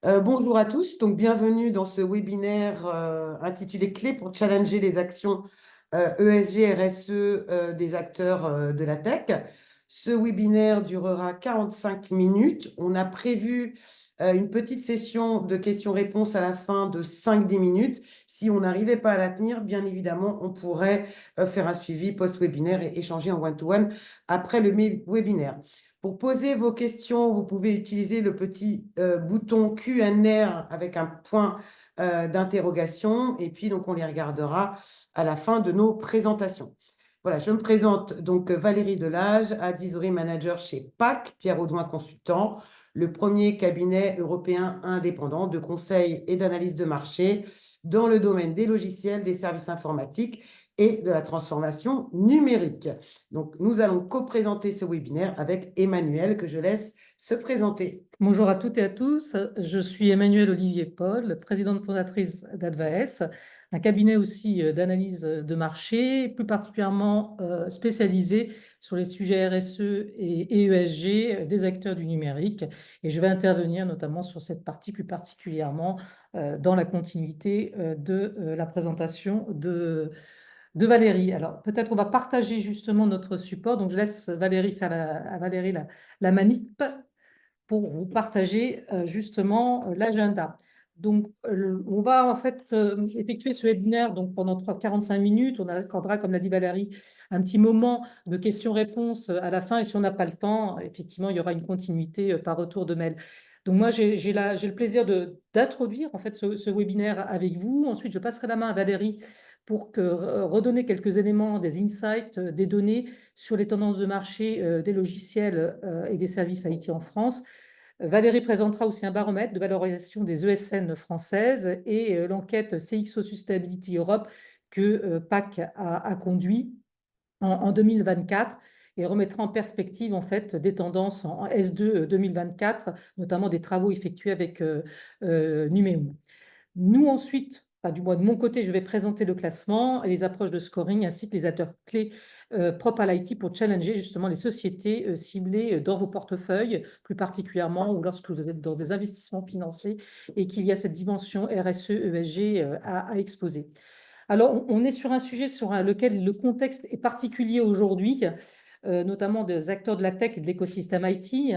Bonjour à tous, donc bienvenue dans ce webinaire intitulé Clés pour challenger les actions ESG, RSE des acteurs de la tech. Ce webinaire durera 45 minutes. On a prévu une petite session de questions-réponses à la fin de 5-10 minutes. Si on n'arrivait pas à la tenir, bien évidemment, on pourrait faire un suivi post-webinaire et échanger en one-to-one après le webinaire. Pour poser vos questions, vous pouvez utiliser le petit bouton Q&A avec un point d'interrogation et puis donc on les regardera à la fin de nos présentations. Voilà, je me présente donc Valérie Delage, Advisory Manager chez PAC, Pierre Audouin Consultant, le premier cabinet européen indépendant de conseil et d'analyse de marché dans le domaine des logiciels, des services informatiques et de la transformation numérique. Donc, nous allons co-présenter ce webinaire avec Emmanuel, que je laisse se présenter. Bonjour à toutes et à tous, je suis Emmanuelle Olivier Paul, présidente fondatrice d'Advaes, un cabinet aussi d'analyse de marché, plus particulièrement spécialisé sur les sujets RSE et ESG des acteurs du numérique. Et je vais intervenir notamment sur cette partie plus particulièrement dans la continuité de la présentation de Valérie. Alors peut-être on va partager justement notre support, donc je laisse Valérie faire à Valérie la manip pour vous partager justement l'agenda. Donc, on va en fait effectuer ce webinaire donc, pendant 45 minutes. On accordera, comme l'a dit Valérie, un petit moment de questions-réponses à la fin. Et si on n'a pas le temps, effectivement, il y aura une continuité par retour de mail. Donc, moi, j'ai le plaisir d'introduire en fait ce webinaire avec vous. Ensuite, je passerai la main à Valérie pour redonner quelques éléments, des insights, des données sur les tendances de marché des logiciels et des services IT en France. Valérie présentera aussi un baromètre de valorisation des ESN françaises et l'enquête CXO Sustainability Europe que PAC a conduit en 2024 et remettra en perspective en fait des tendances en S2 2024, notamment des travaux effectués avec Numéum. Nous ensuite, enfin, du moins de mon côté, je vais présenter le classement et les approches de scoring ainsi que les acteurs clés propres à l'IT pour challenger justement les sociétés ciblées dans vos portefeuilles, plus particulièrement ou lorsque vous êtes dans des investissements financiers et qu'il y a cette dimension RSE, ESG à exposer. Alors, on est sur un sujet sur lequel le contexte est particulier aujourd'hui, notamment des acteurs de la tech et de l'écosystème IT.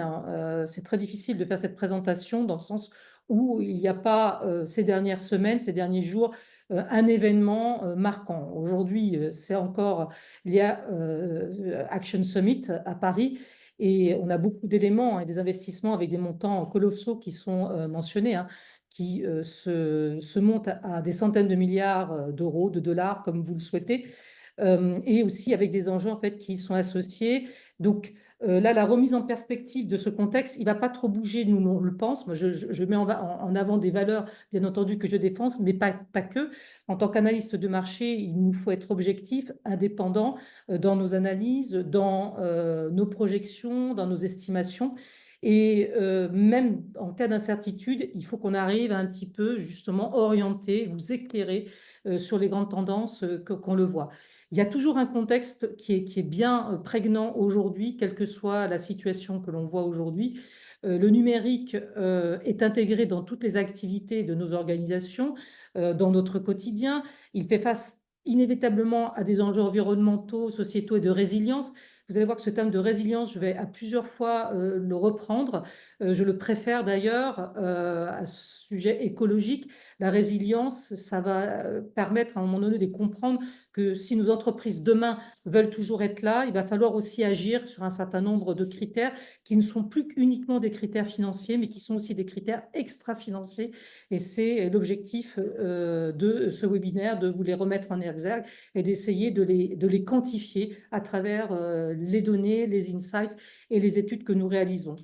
C'est très difficile de faire cette présentation dans le sens où il n'y a pas ces dernières semaines, ces derniers jours, un événement marquant. Aujourd'hui, c'est encore, il y a Action Summit à Paris et on a beaucoup d'éléments et des investissements avec des montants colossaux qui sont mentionnés, hein, qui se montent à des centaines de milliards d'euros, de dollars, comme vous le souhaitez, et aussi avec des enjeux en fait, qui sont associés. Donc là, la remise en perspective de ce contexte, il ne va pas trop bouger, nous on le pense. Moi, je mets en avant des valeurs, bien entendu, que je défends, mais pas que. En tant qu'analyste de marché, il nous faut être objectif, indépendant dans nos analyses, dans nos projections, dans nos estimations. Et même en cas d'incertitude, il faut qu'on arrive à un petit peu justement orienter, vous éclairer sur les grandes tendances qu'on le voit. Il y a toujours un contexte qui est bien prégnant aujourd'hui, quelle que soit la situation que l'on voit aujourd'hui. Le numérique est intégré dans toutes les activités de nos organisations, dans notre quotidien. Il fait face inévitablement à des enjeux environnementaux, sociétaux et de résilience. Vous allez voir que ce terme de résilience, je vais à plusieurs fois le reprendre. Je le préfère d'ailleurs à ce sujet écologique. La résilience, ça va permettre à un moment donné de comprendre que si nos entreprises demain veulent toujours être là, il va falloir aussi agir sur un certain nombre de critères qui ne sont plus uniquement des critères financiers, mais qui sont aussi des critères extra-financiers. Et c'est l'objectif de ce webinaire, de vous les remettre en exergue et d'essayer de les quantifier à travers les données, les insights et les études que nous réalisons.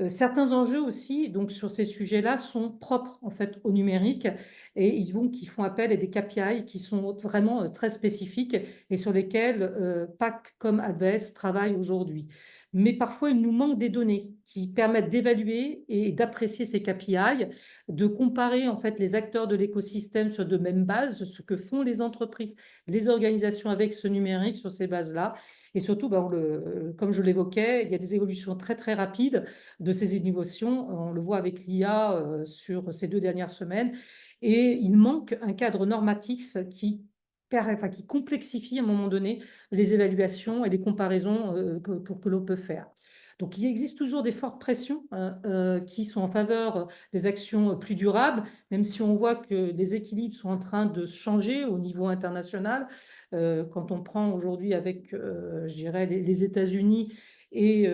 Certains enjeux aussi, donc sur ces sujets-là, sont propres en fait au numérique et qui font appel à des KPI qui sont vraiment très spécifiques et sur lesquels PAC comme Adves travaille aujourd'hui. Mais parfois, il nous manque des données qui permettent d'évaluer et d'apprécier ces KPI, de comparer en fait les acteurs de l'écosystème sur de mêmes bases, ce que font les entreprises, les organisations avec ce numérique sur ces bases-là, Et surtout, ben, comme je l'évoquais, il y a des évolutions très, très rapides de ces innovations. On le voit avec l'IA sur ces 2 dernières semaines. Et il manque un cadre normatif qui complexifie à un moment donné les évaluations et les comparaisons que l'on peut faire. Donc, il existe toujours des fortes pressions qui sont en faveur des actions plus durables, même si on voit que les équilibres sont en train de changer au niveau international. Quand on prend aujourd'hui avec, je dirais, les États-Unis et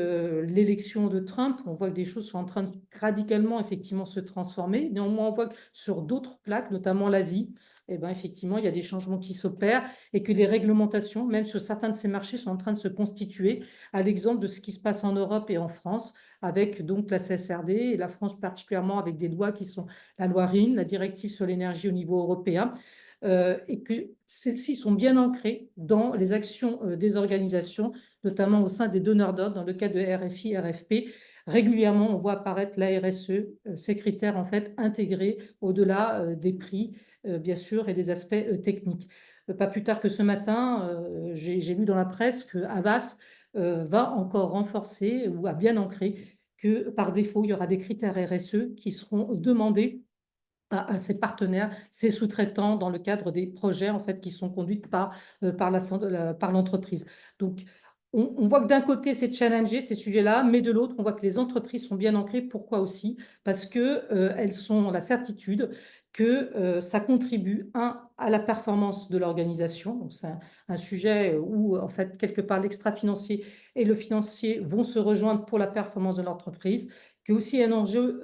l'élection de Trump, on voit que des choses sont en train de radicalement, effectivement, se transformer. Néanmoins, on voit que sur d'autres plaques, notamment l'Asie, eh ben, effectivement, il y a des changements qui s'opèrent et que les réglementations, même sur certains de ces marchés, sont en train de se constituer, à l'exemple de ce qui se passe en Europe et en France, avec donc la CSRD et la France particulièrement avec des lois qui sont la loi RIN, la directive sur l'énergie au niveau européen, et que celles-ci sont bien ancrées dans les actions des organisations, notamment au sein des donneurs d'ordre, dans le cas de RFI, RFP. Régulièrement, on voit apparaître la RSE, ces critères en fait intégrés au-delà des prix, bien sûr, et des aspects techniques. Pas plus tard que ce matin, j'ai lu dans la presse que Havas va encore renforcer ou a bien ancré que par défaut, il y aura des critères RSE qui seront demandés à ses partenaires, ses sous-traitants dans le cadre des projets en fait qui sont conduits par l'entreprise. Donc, on voit que d'un côté, c'est challenger ces sujets-là, mais de l'autre, on voit que les entreprises sont bien ancrées. Pourquoi aussi? Parce qu'elles ont la certitude que ça contribue, à la performance de l'organisation. Donc, c'est un sujet où, en fait, quelque part, l'extra-financier et le financier vont se rejoindre pour la performance de l'entreprise, qui est aussi un enjeu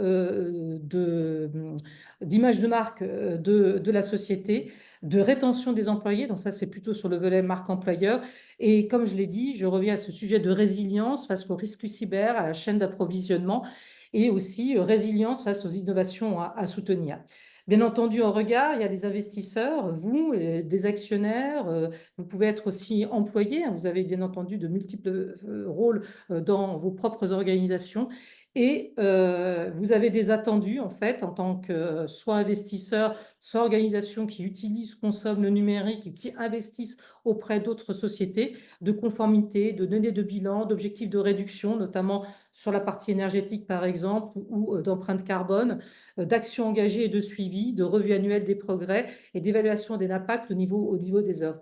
d'image de marque de la société, de rétention des employés. Donc ça, c'est plutôt sur le volet marque employeur. Et comme je l'ai dit, je reviens à ce sujet de résilience face aux risques cyber, à la chaîne d'approvisionnement et aussi résilience face aux innovations à soutenir. Bien entendu, en regard, il y a les investisseurs, vous, des actionnaires, vous pouvez être aussi employé, hein, vous avez bien entendu de multiples rôles dans vos propres organisations. Et vous avez des attendus, en fait, en tant que soit investisseur, soit organisation qui utilise, consomme le numérique et qui investissent auprès d'autres sociétés, de conformité, de données de bilan, d'objectifs de réduction, notamment sur la partie énergétique, par exemple, ou d'empreinte carbone, d'actions engagées et de suivi, de revue annuelle des progrès et d'évaluation des impacts au niveau des œuvres.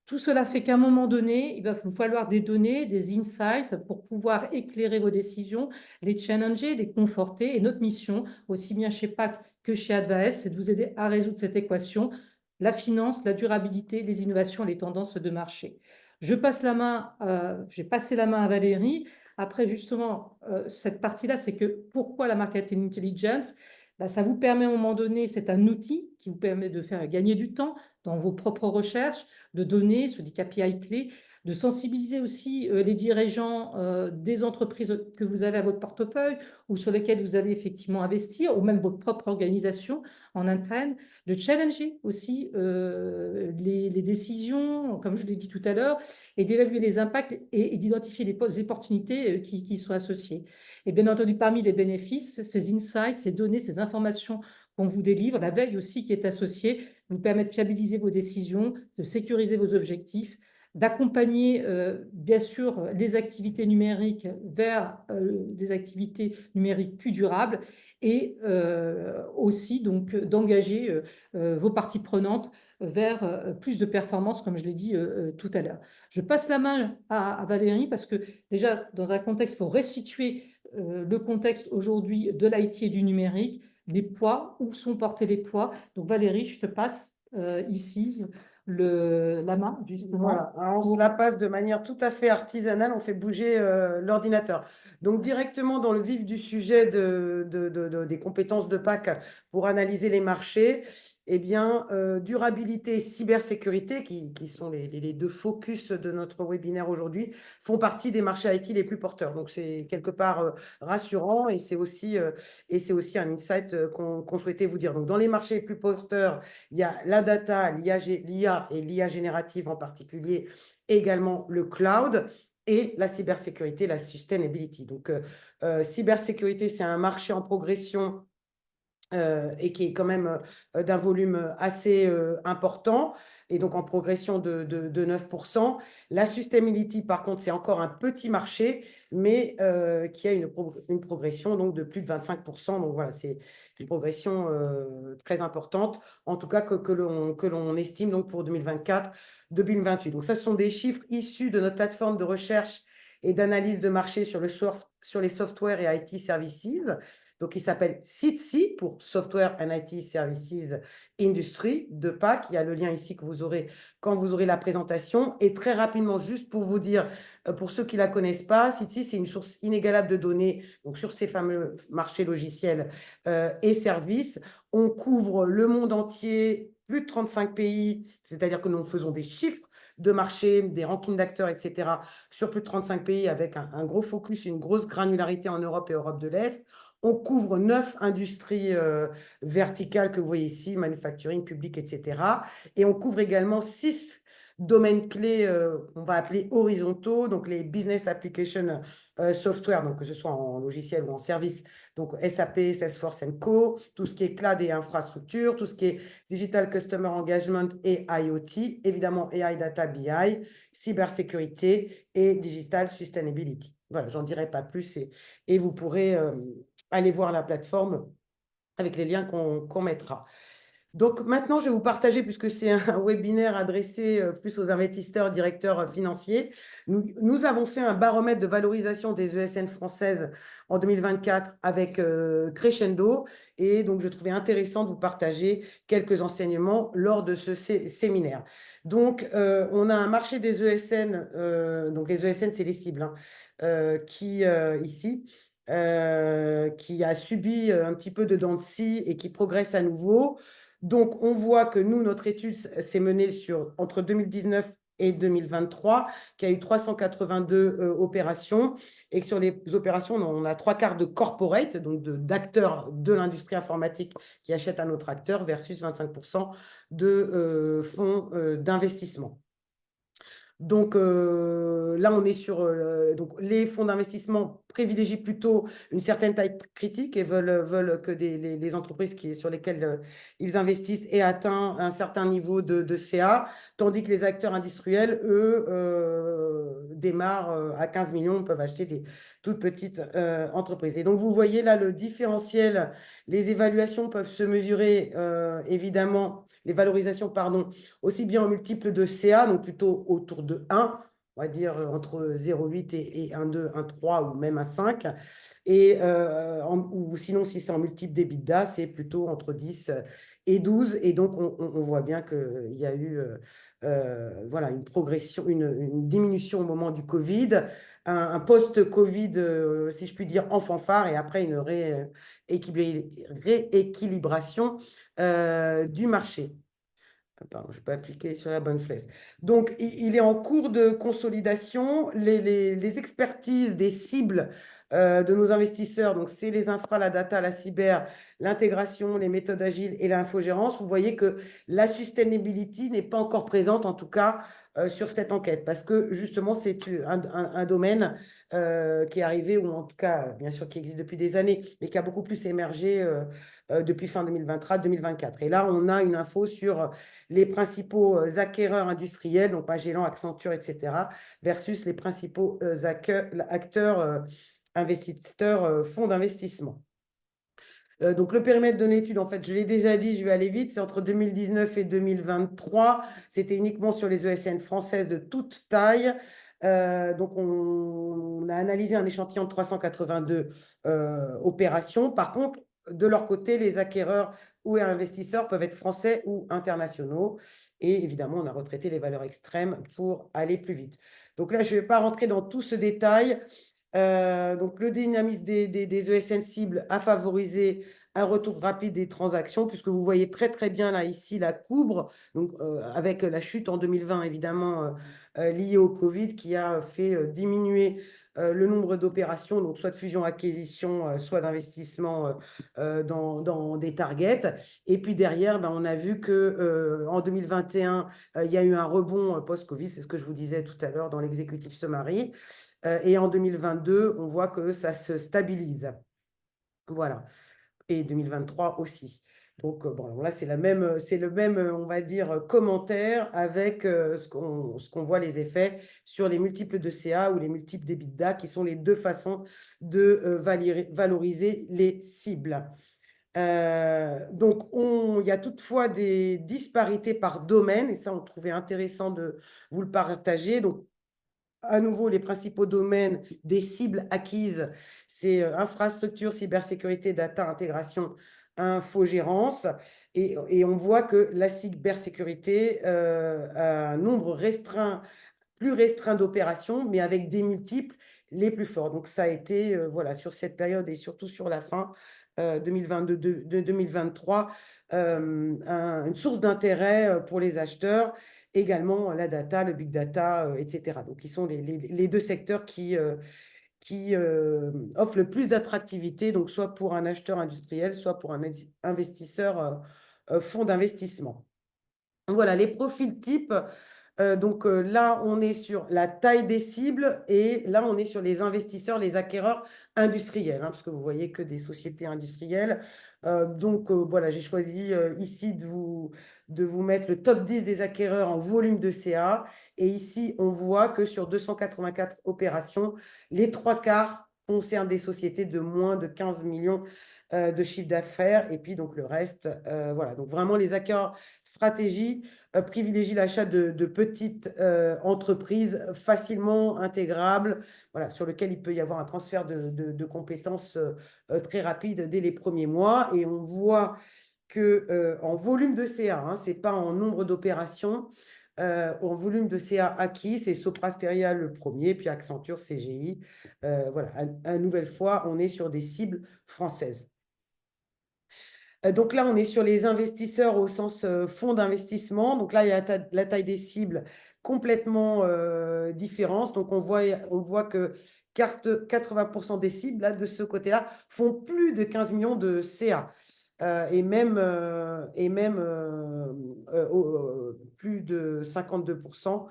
Tout cela fait qu'à un moment donné, il va vous falloir des données, des insights pour pouvoir éclairer vos décisions, les challenger, les conforter. Et notre mission, aussi bien chez PAC que chez Advaes, c'est de vous aider à résoudre cette équation, la finance, la durabilité, les innovations, les tendances de marché. J'ai passé la main à Valérie. Après, justement, cette partie-là, c'est que pourquoi la marketing intelligence? Ben, ça vous permet à un moment donné, c'est un outil qui vous permet de faire gagner du temps dans vos propres recherches, de données sur des KPI clés, de sensibiliser aussi les dirigeants des entreprises que vous avez à votre portefeuille ou sur lesquelles vous allez effectivement investir, ou même votre propre organisation en interne, de challenger aussi les décisions, comme je l'ai dit tout à l'heure, et d'évaluer les impacts et d'identifier les opportunités qui sont associées. Et bien entendu, parmi les bénéfices, ces insights, ces données, ces informations qu'on vous délivre, la veille aussi qui est associée, vous permet de fiabiliser vos décisions, de sécuriser vos objectifs, d'accompagner bien sûr les activités numériques vers des activités numériques plus durables et aussi donc d'engager vos parties prenantes vers plus de performance, comme je l'ai dit tout à l'heure. Je passe la main à Valérie parce que déjà dans un contexte, il faut restituer le contexte aujourd'hui de l'IT et du numérique, les poids, où sont portés les poids. Donc Valérie, je te passe ici la main, justement. Voilà, alors on se la passe de manière tout à fait artisanale, on fait bouger l'ordinateur. Donc directement dans le vif du sujet des compétences de PAC pour analyser les marchés, eh bien, durabilité et cybersécurité, qui sont les deux focus de notre webinaire aujourd'hui, font partie des marchés IT les plus porteurs. Donc c'est quelque part rassurant et c'est aussi un insight qu'on souhaitait vous dire. Donc dans les marchés les plus porteurs, il y a la data, l'IA et l'IA générative en particulier, également le cloud et la cybersécurité, la sustainability. Donc, cybersécurité, c'est un marché en progression et qui est quand même d'un volume assez important, et donc en progression de 9%. La sustainability, par contre, c'est encore un petit marché, mais qui a une progression donc, de plus de 25%. Donc voilà, c'est une progression très importante, en tout cas que l'on estime donc, pour 2024-2028. Donc ça, ce sont des chiffres issus de notre plateforme de recherche et d'analyse de marché sur les software et IT services. Donc, il s'appelle SITSI pour Software and IT Services Industry de PAC. Il y a le lien ici que vous aurez quand vous aurez la présentation. Et très rapidement, juste pour vous dire, pour ceux qui ne la connaissent pas, SITSI, c'est une source inégalable de données donc sur ces fameux marchés logiciels et services. On couvre le monde entier, plus de 35 pays, c'est-à-dire que nous faisons des chiffres de marché, des rankings d'acteurs, etc., sur plus de 35 pays avec un gros focus, une grosse granularité en Europe et Europe de l'Est. On couvre 9 industries verticales que vous voyez ici, manufacturing, public, etc. Et on couvre également 6 domaines clés, on va appeler horizontaux, donc les business application software, donc que ce soit en logiciel ou en service, donc SAP, Salesforce Co, tout ce qui est cloud et infrastructure, tout ce qui est digital customer engagement et IoT, évidemment AI, data, BI, cybersécurité et digital sustainability. Voilà, j'en dirai pas plus et vous pourrez aller voir la plateforme avec les liens qu'on mettra. Donc maintenant, je vais vous partager, puisque c'est un webinaire adressé plus aux investisseurs, directeurs financiers. Nous avons fait un baromètre de valorisation des ESN françaises en 2024 avec Crescendo. Et donc, je trouvais intéressant de vous partager quelques enseignements lors de ce séminaire. Donc, on a un marché des ESN. Donc, les ESN, c'est les cibles, hein, qui, ici, qui a subi un petit peu de dents de scie et qui progresse à nouveau. Donc, on voit que nous, notre étude s'est menée entre 2019 et 2023, qu'il y a eu 382 opérations, et que sur les opérations, on a 3/4 de corporate, donc d'acteurs de l'industrie informatique qui achètent un autre acteur, versus 25% de fonds d'investissement. Donc là, on est sur donc les fonds d'investissement privilégient plutôt une certaine taille critique et veulent que les entreprises sur lesquelles ils investissent aient atteint un certain niveau de CA, tandis que les acteurs industriels, eux, démarrent à 15 millions, peuvent acheter des toutes petites entreprises. Et donc, vous voyez là le différentiel, les évaluations peuvent se mesurer, évidemment, les valorisations, pardon, aussi bien en multiples de CA, donc plutôt autour de 1, on va dire entre 0,8 et 1,2, 1,3 ou même 1,5. Ou sinon, si c'est en multiple d'EBITDA, c'est plutôt entre 10 et 12. Et donc, on voit bien qu'il y a eu voilà, une progression, une diminution au moment du Covid, un post-Covid, si je puis dire, en fanfare, et après une rééquilibration du marché. Pardon, je n'ai pas appliqué sur la bonne flèche. Donc, il est en cours de consolidation. Les expertises des cibles de nos investisseurs, donc c'est les infra, la data, la cyber, l'intégration, les méthodes agiles et l'infogérance. Vous voyez que la sustainability n'est pas encore présente, en tout cas, sur cette enquête, parce que justement, c'est un domaine qui est arrivé, ou en tout cas, bien sûr, qui existe depuis des années, mais qui a beaucoup plus émergé depuis fin 2023-2024. Et là, on a une info sur les principaux acquéreurs industriels, donc Magellan, Accenture, etc., versus les principaux acteurs investisseurs, fonds d'investissement. Donc, le périmètre de l'étude, en fait, je l'ai déjà dit, je vais aller vite, c'est entre 2019 et 2023. C'était uniquement sur les ESN françaises de toute taille. Donc, on a analysé un échantillon de 382 opérations. Par contre, de leur côté, les acquéreurs ou investisseurs peuvent être français ou internationaux. Et évidemment, on a retraité les valeurs extrêmes pour aller plus vite. Donc là, je ne vais pas rentrer dans tout ce détail. Donc, le dynamisme des ESN cibles a favorisé un retour rapide des transactions, puisque vous voyez très, très bien là, ici, la courbe, donc, avec la chute en 2020, évidemment, liée au Covid, qui a fait diminuer le nombre d'opérations, donc soit de fusion-acquisition, soit d'investissement dans des targets. Et puis derrière, ben, on a vu qu'en 2021, il y a eu un rebond post-Covid, c'est ce que je vous disais tout à l'heure dans l'exécutif summary. Et en 2022, on voit que ça se stabilise. Voilà. et 2023 aussi. Donc, bon, là, c'est le même, on va dire, commentaire avec ce qu'on voit les effets sur les multiples de CA ou les multiples d'EBITDA, qui sont les deux façons de valoriser les cibles. Donc, il y a toutefois des disparités par domaine, et ça, on trouvait intéressant de vous le partager. Donc, à nouveau, les principaux domaines des cibles acquises, c'est infrastructure, cybersécurité, data, intégration, infogérance. Et on voit que la cybersécurité a un nombre restreint, plus restreint d'opérations, mais avec des multiples les plus forts. Donc, ça a été, voilà, sur cette période et surtout sur la fin 2022, de 2023, une source d'intérêt pour les acheteurs. Également la data, le big data, etc. Donc, qui sont les deux secteurs qui offrent le plus d'attractivité, donc soit pour un acheteur industriel, soit pour un investisseur fonds d'investissement. Voilà, les profils types. Donc là, on est sur la taille des cibles et là, on est sur les investisseurs, les acquéreurs industriels, hein, parce que vous voyez que des sociétés industrielles. Donc voilà, j'ai choisi ici de vous mettre le top 10 des acquéreurs en volume de CA. Et ici, on voit que sur 284 opérations, les trois quarts concernent des sociétés de moins de 15 millions de chiffre d'affaires. Et puis, donc, le reste, voilà. Donc, vraiment, les acquéreurs stratégie privilégient l'achat de petites entreprises facilement intégrables, voilà, sur lesquelles il peut y avoir un transfert de compétences très rapide dès les premiers mois. Et on voit que en volume de CA, hein, ce n'est pas en nombre d'opérations, en volume de CA acquis, c'est Sopra Steria le premier, puis Accenture, CGI. Voilà, à nouvelle fois, on est sur des cibles françaises. Donc là, on est sur les investisseurs au sens fonds d'investissement. Donc là, il y a la taille des cibles complètement différente. Donc on voit que 80% des cibles là, de ce côté-là font plus de 15 millions de CA. Et même plus de 52%,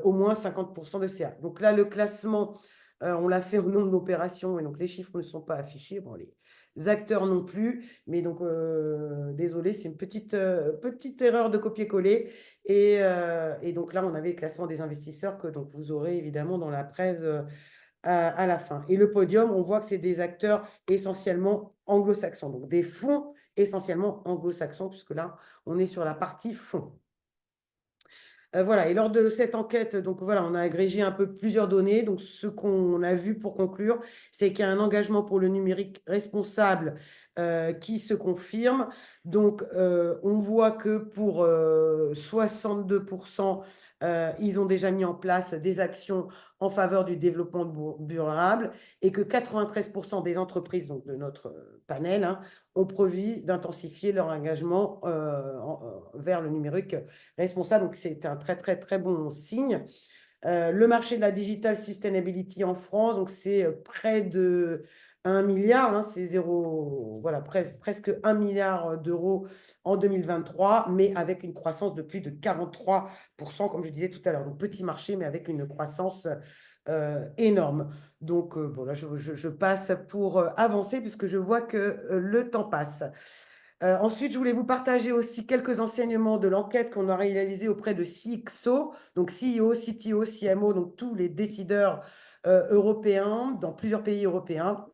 au moins 50% de CA. Donc là, le classement, on l'a fait au nombre d'opérations, et donc les chiffres ne sont pas affichés. Bon, les acteurs non plus, mais donc désolé, c'est une petite erreur de copier-coller. Et donc là, on avait le classement des investisseurs que donc, vous aurez évidemment dans la presse à la fin. Et le podium, on voit que c'est des acteurs essentiellement anglo-saxons, donc des fonds essentiellement anglo-saxons, puisque là, on est sur la partie fonds. Voilà, et lors de cette enquête, donc voilà, on a agrégé un peu plusieurs données. Donc, ce qu'on a vu pour conclure, c'est qu'il y a un engagement pour le numérique responsable qui se confirme. Donc, on voit que pour 62%, ils ont déjà mis en place des actions en faveur du développement durable et que 93% des entreprises, donc de notre panel, hein, ont prévu d'intensifier leur engagement vers le numérique responsable. Donc, c'est un très, très, très bon signe. Le marché de la digital sustainability en France, donc c'est près de 1 milliard, hein, c'est voilà, presque 1 milliard d'euros en 2023, mais avec une croissance de plus de 43%, comme je disais tout à l'heure. Donc, petit marché, mais avec une croissance énorme. Donc, bon, là, je passe pour avancer, puisque je vois que le temps passe. Ensuite, je voulais vous partager aussi quelques enseignements de l'enquête qu'on a réalisée auprès de CXO, donc CEO, CTO, CMO, donc tous les décideurs européens dans plusieurs pays européens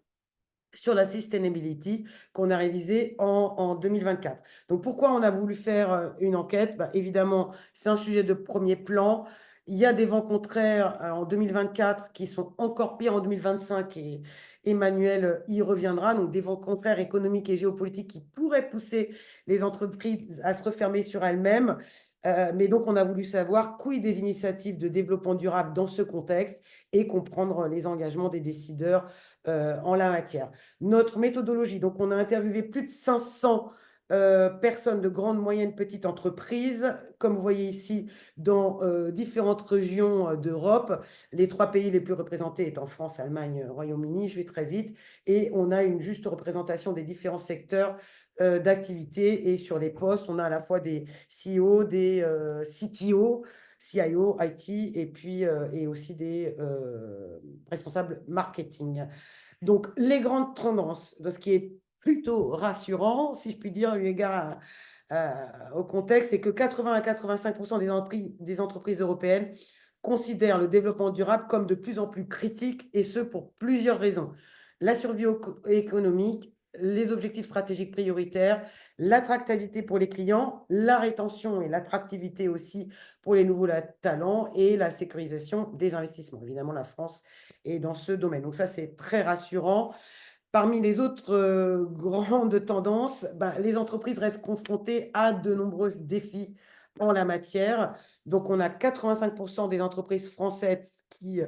sur la sustainability qu'on a réalisée en 2024. Donc, pourquoi on a voulu faire une enquête? Évidemment, c'est un sujet de premier plan. Il y a des vents contraires en 2024 qui sont encore pires en 2025 et Emmanuel y reviendra. Donc, des vents contraires économiques et géopolitiques qui pourraient pousser les entreprises à se refermer sur elles-mêmes. Mais donc, on a voulu savoir quid des initiatives de développement durable dans ce contexte et comprendre les engagements des décideurs en la matière. Notre méthodologie, donc on a interviewé plus de 500 personnes de grandes, moyennes, petites entreprises, comme vous voyez ici, dans différentes régions d'Europe. Les 3 pays les plus représentés étant France, Allemagne, Royaume-Uni. Je vais très vite. Et on a une juste représentation des différents secteurs d'activité. Et sur les postes, on a à la fois des CEO, des CTO, CIO, IT, et puis et aussi des responsables marketing. Donc, les grandes tendances de ce qui est plutôt rassurant, si je puis dire, eu égard au contexte, c'est que 80 à 85% des entreprises européennes considèrent le développement durable comme de plus en plus critique, et ce pour plusieurs raisons. La survie économique, les objectifs stratégiques prioritaires, l'attractivité pour les clients, la rétention et l'attractivité aussi pour les nouveaux talents et la sécurisation des investissements. Évidemment, la France est dans ce domaine. Donc ça, c'est très rassurant. Parmi les autres grandes tendances, les entreprises restent confrontées à de nombreux défis en la matière. Donc, on a 85% des entreprises françaises qui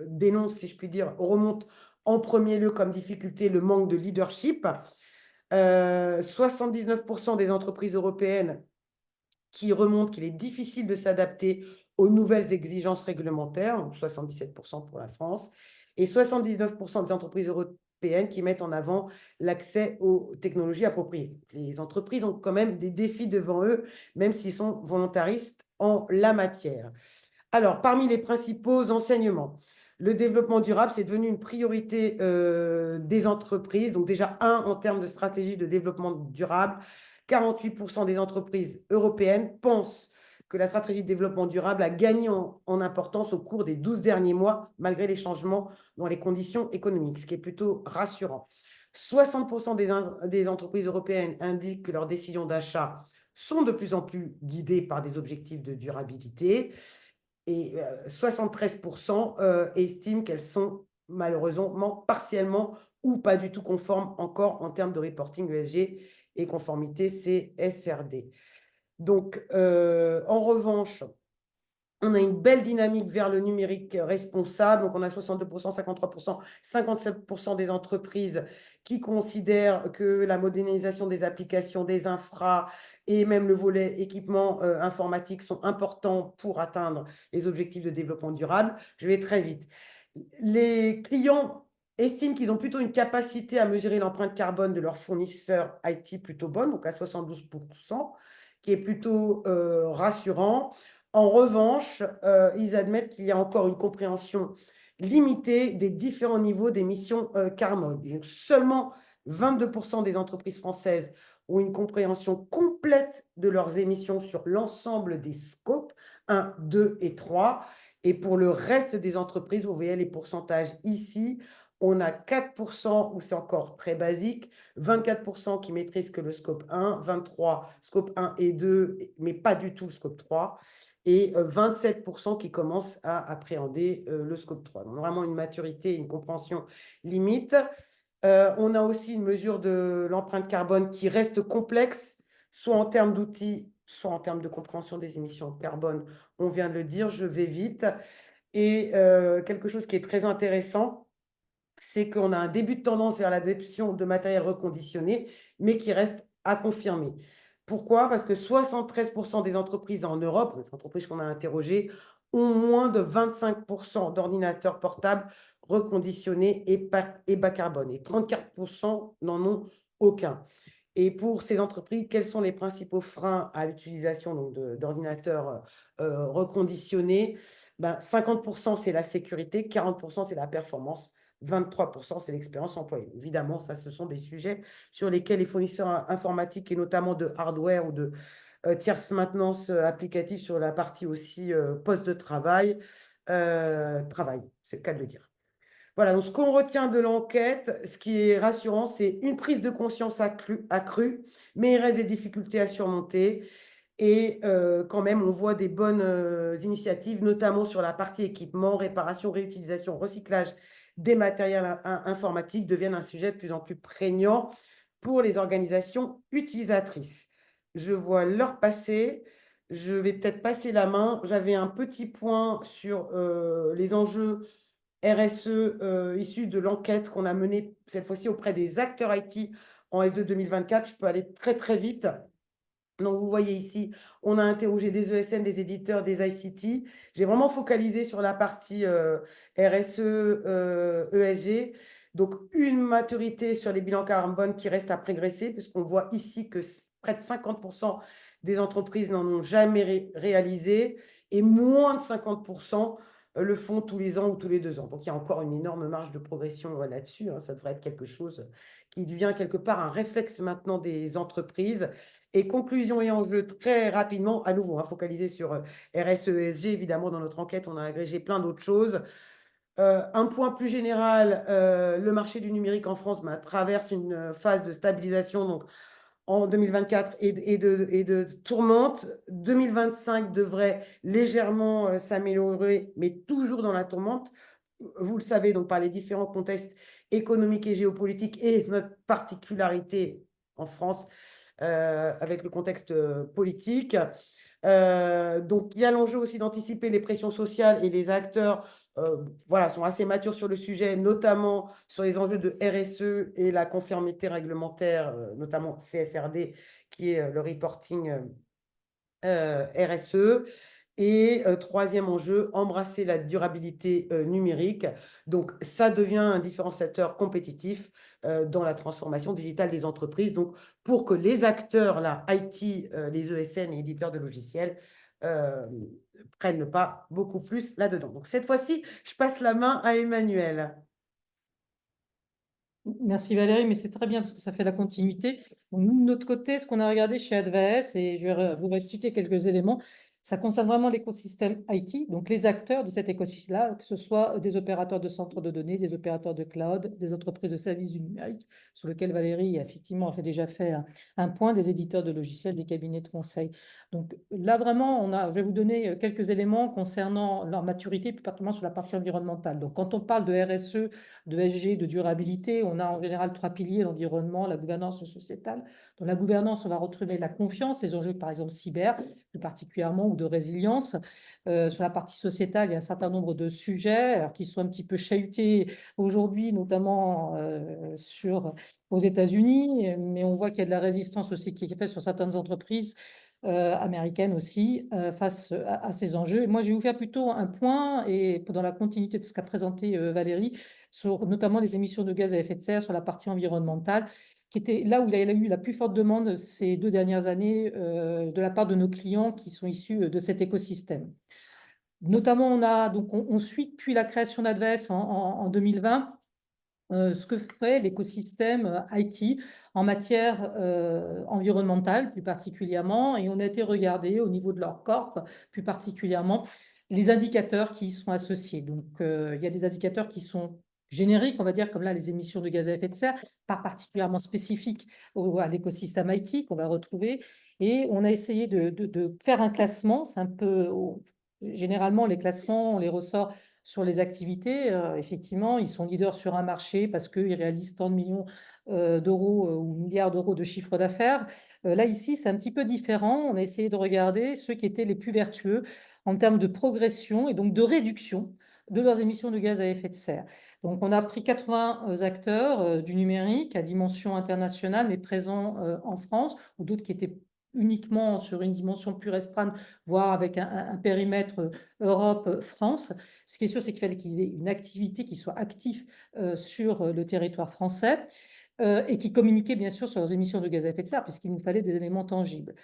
dénoncent, si je puis dire, remontent en premier lieu comme difficulté le manque de leadership. 79% des entreprises européennes qui remontent qu'il est difficile de s'adapter aux nouvelles exigences réglementaires, donc 77% pour la France, et 79% des entreprises européennes qui mettent en avant l'accès aux technologies appropriées. Les entreprises ont quand même des défis devant eux, même s'ils sont volontaristes en la matière. Alors, parmi les principaux enseignements, le développement durable, c'est devenu une priorité des entreprises. Donc déjà, en termes de stratégie de développement durable, 48% des entreprises européennes pensent que la stratégie de développement durable a gagné en importance au cours des 12 derniers mois, malgré les changements dans les conditions économiques, ce qui est plutôt rassurant. 60% des entreprises européennes indiquent que leurs décisions d'achat sont de plus en plus guidées par des objectifs de durabilité, et 73% estiment qu'elles sont malheureusement partiellement ou pas du tout conformes encore en termes de reporting ESG et conformité CSRD. Donc, en revanche, on a une belle dynamique vers le numérique responsable. Donc, on a 62%, 53%, 57% des entreprises qui considèrent que la modernisation des applications, des infras et même le volet équipement informatique sont importants pour atteindre les objectifs de développement durable. Je vais très vite. Les clients estiment qu'ils ont plutôt une capacité à mesurer l'empreinte carbone de leurs fournisseurs IT plutôt bonne, donc à 72%, qui est plutôt rassurant. En revanche, ils admettent qu'il y a encore une compréhension limitée des différents niveaux d'émissions carbone. Donc, seulement 22% des entreprises françaises ont une compréhension complète de leurs émissions sur l'ensemble des scopes 1, 2 et 3. Et pour le reste des entreprises, vous voyez les pourcentages ici, on a 4% où c'est encore très basique, 24% qui maîtrisent que le scope 1, 23 scope 1 et 2, mais pas du tout le scope 3, et 27% qui commencent à appréhender le scope 3. Donc, vraiment une maturité, une compréhension limite. On a aussi une mesure de l'empreinte carbone qui reste complexe, soit en termes d'outils, soit en termes de compréhension des émissions de carbone. On vient de le dire, je vais vite. Et quelque chose qui est très intéressant, c'est qu'on a un début de tendance vers l'adoption de matériel reconditionné, mais qui reste à confirmer. Pourquoi? Parce que 73% des entreprises en Europe, les entreprises qu'on a interrogées, ont moins de 25% d'ordinateurs portables reconditionnés et bas carbone. Et 34% n'en ont aucun. Et pour ces entreprises, quels sont les principaux freins à l'utilisation d'ordinateurs reconditionnés? 50%, c'est la sécurité, 40%, c'est la performance, 23%, c'est l'expérience employée. Évidemment, ça, ce sont des sujets sur lesquels les fournisseurs informatiques, et notamment de hardware ou de tierce maintenance applicative sur la partie aussi poste de travail, travaillent, c'est le cas de le dire. Voilà, donc ce qu'on retient de l'enquête, ce qui est rassurant, c'est une prise de conscience accrue, mais il reste des difficultés à surmonter. Et quand même, on voit des bonnes initiatives, notamment sur la partie équipement, réparation, réutilisation, recyclage des matériels informatiques deviennent un sujet de plus en plus prégnant pour les organisations utilisatrices. Je vois l'heure passer. Je vais peut-être passer la main. J'avais un petit point sur les enjeux RSE issus de l'enquête qu'on a menée cette fois-ci auprès des acteurs IT en S2 2024. Je peux aller très, très vite. Donc, vous voyez ici, on a interrogé des ESN, des éditeurs, des ICT. J'ai vraiment focalisé sur la partie RSE, ESG. Donc, une maturité sur les bilans carbone qui reste à progresser, puisqu'on voit ici que près de 50% des entreprises n'en ont jamais réalisé et moins de 50% le font tous les ans ou tous les 2 ans. Donc, il y a encore une énorme marge de progression là-dessus, hein. Ça devrait être quelque chose qui devient quelque part un réflexe maintenant des entreprises. Et conclusion et enjeu très rapidement, à nouveau, hein, focalisé sur RSE, ESG. Évidemment, dans notre enquête, on a agrégé plein d'autres choses. Un point plus général, le marché du numérique en France traverse une phase de stabilisation donc, en 2024 et de tourmente. 2025 devrait légèrement s'améliorer, mais toujours dans la tourmente. Vous le savez, donc par les différents contextes économiques et géopolitiques et notre particularité en France avec le contexte politique. Donc, il y a l'enjeu aussi d'anticiper les pressions sociales et les acteurs voilà, sont assez matures sur le sujet, notamment sur les enjeux de RSE et la conformité réglementaire, notamment CSRD, qui est le reporting RSE. Et troisième enjeu, embrasser la durabilité numérique. Donc, ça devient un différenciateur compétitif dans la transformation digitale des entreprises. Donc, pour que les acteurs, là, IT, les ESN et éditeurs de logiciels, euh, prennent le pas beaucoup plus là-dedans. Donc, cette fois-ci, je passe la main à Emmanuel. Merci Valérie, mais c'est très bien parce que ça fait la continuité. Donc, nous, de notre côté, ce qu'on a regardé chez Advaes, et je vais vous restituer quelques éléments, ça concerne vraiment l'écosystème IT, donc les acteurs de cet écosystème-là, que ce soit des opérateurs de centres de données, des opérateurs de cloud, des entreprises de services du numérique, sur lesquels Valérie, effectivement, déjà fait un point, des éditeurs de logiciels, des cabinets de conseil. Donc là, vraiment, je vais vous donner quelques éléments concernant leur maturité, plus particulièrement sur la partie environnementale. Donc, quand on parle de RSE, de SG, de durabilité, on a en général 3 piliers: l'environnement, la gouvernance sociétale. Dans la gouvernance, on va retrouver la confiance, les enjeux, par exemple, cyber, plus particulièrement, ou de résilience. Sur la partie sociétale, il y a un certain nombre de sujets alors, qui sont un petit peu chahutés aujourd'hui, notamment aux États-Unis, mais on voit qu'il y a de la résistance aussi qui est faite sur certaines entreprises américaines aussi face à ces enjeux. Et moi, je vais vous faire plutôt un point, et dans la continuité de ce qu'a présenté Valérie, sur notamment les émissions de gaz à effet de serre, sur la partie environnementale, qui était là où il y a eu la plus forte demande ces 2 dernières années de la part de nos clients qui sont issus de cet écosystème. Notamment, on suit depuis la création d'Adves en 2020 ce que fait l'écosystème IT en matière environnementale, plus particulièrement, et on a été regarder au niveau de leur corps, plus particulièrement, les indicateurs qui y sont associés. Donc, il y a des indicateurs qui sont génériques, on va dire, comme là, les émissions de gaz à effet de serre, pas particulièrement spécifiques à l'écosystème IT qu'on va retrouver. Et on a essayé de faire un classement. C'est un peu, généralement, les classements, on les ressort sur les activités. Effectivement, ils sont leaders sur un marché parce qu'ils réalisent tant de millions d'euros ou milliards d'euros de chiffre d'affaires. Là, ici, c'est un petit peu différent. On a essayé de regarder ceux qui étaient les plus vertueux en termes de progression et donc de réduction de leurs émissions de gaz à effet de serre. Donc, on a pris 80 acteurs du numérique à dimension internationale, mais présents en France, ou d'autres qui étaient uniquement sur une dimension plus restreinte, voire avec un périmètre Europe-France. Ce qui est sûr, c'est qu'il fallait qu'ils aient une activité qui soit active sur le territoire français et qui communiquait bien sûr sur leurs émissions de gaz à effet de serre, puisqu'il nous fallait des éléments tangibles.